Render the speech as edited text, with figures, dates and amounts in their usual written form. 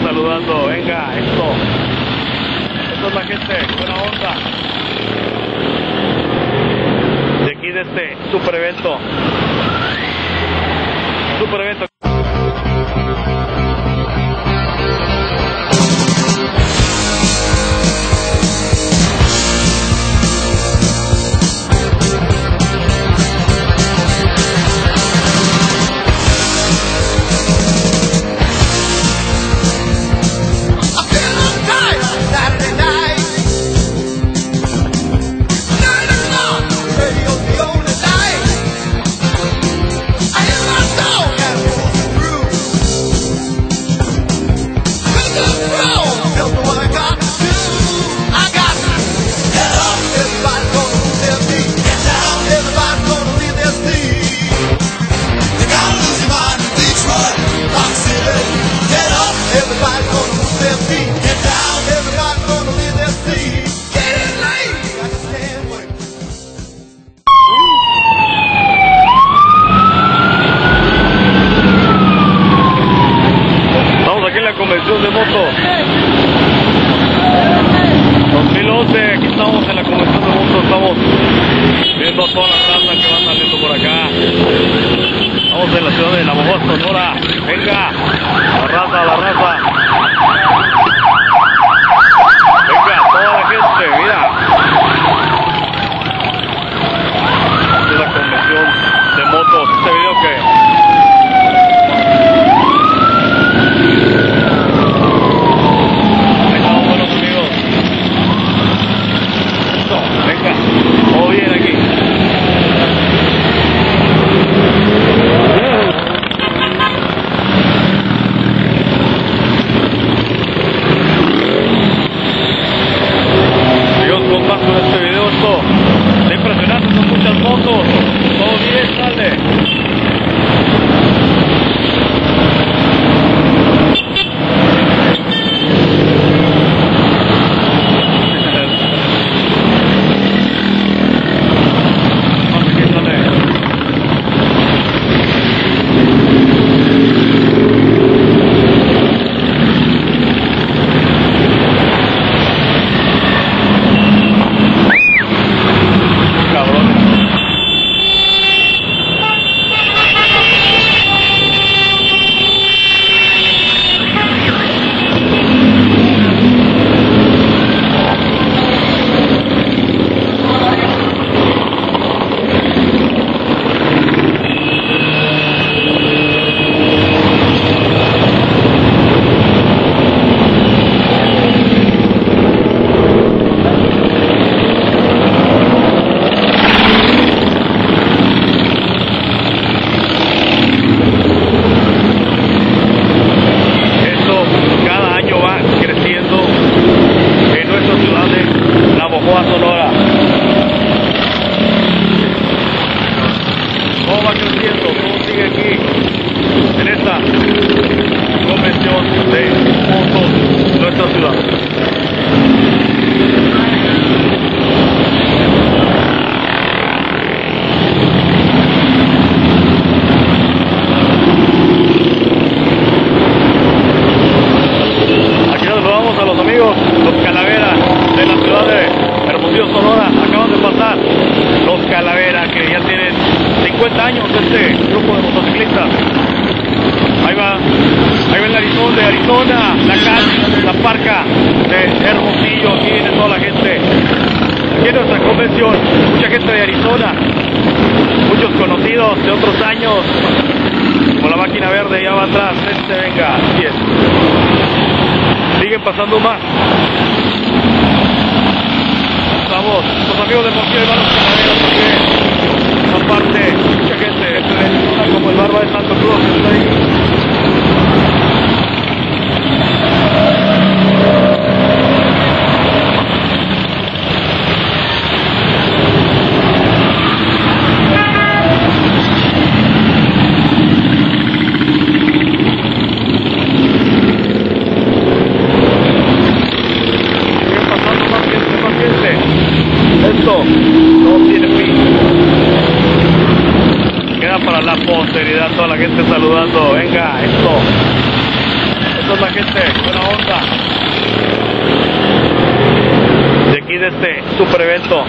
saludando. Venga, esto es la gente, buena onda. De aquí de este super evento. Super evento. Convención de moto 2011, aquí estamos en la convención de moto, estamos viendo a toda la raza que va saliendo por acá. Estamos en la ciudad de Navajo, Sonora. Venga, la raza. Venga, toda la gente, mira. Esta es la convención de motos. Este video que todo bien aquí. Dios contacto en este video, esto está impresionante, son muchas motos. Todo bien, sale. Sonora. Todo va creciendo, todo sigue aquí en esta convención de motos de nuestra ciudad. Aquí nos vamos a los amigos, los Calaveras de la ciudad de Hermosillo, Sonora. Acaban de pasar los Calaveras, que ya tienen 50 años este grupo de motociclistas. Ahí va el Arizona, de Arizona, la calle, la parca de Hermosillo. Aquí viene toda la gente. Aquí en nuestra convención, mucha gente de Arizona, muchos conocidos de otros años, como la máquina verde ya va atrás. Venga, así es. Siguen pasando más. Vamos, los amigos de Hermosillo van a los Calaveras porque aparte mucha gente como el Barba de Santo Cruz está ahí. Esto no tiene fin. Queda para la posteridad, toda la gente saludando. Venga, esto Esta es la gente, buena onda. De aquí de este super evento.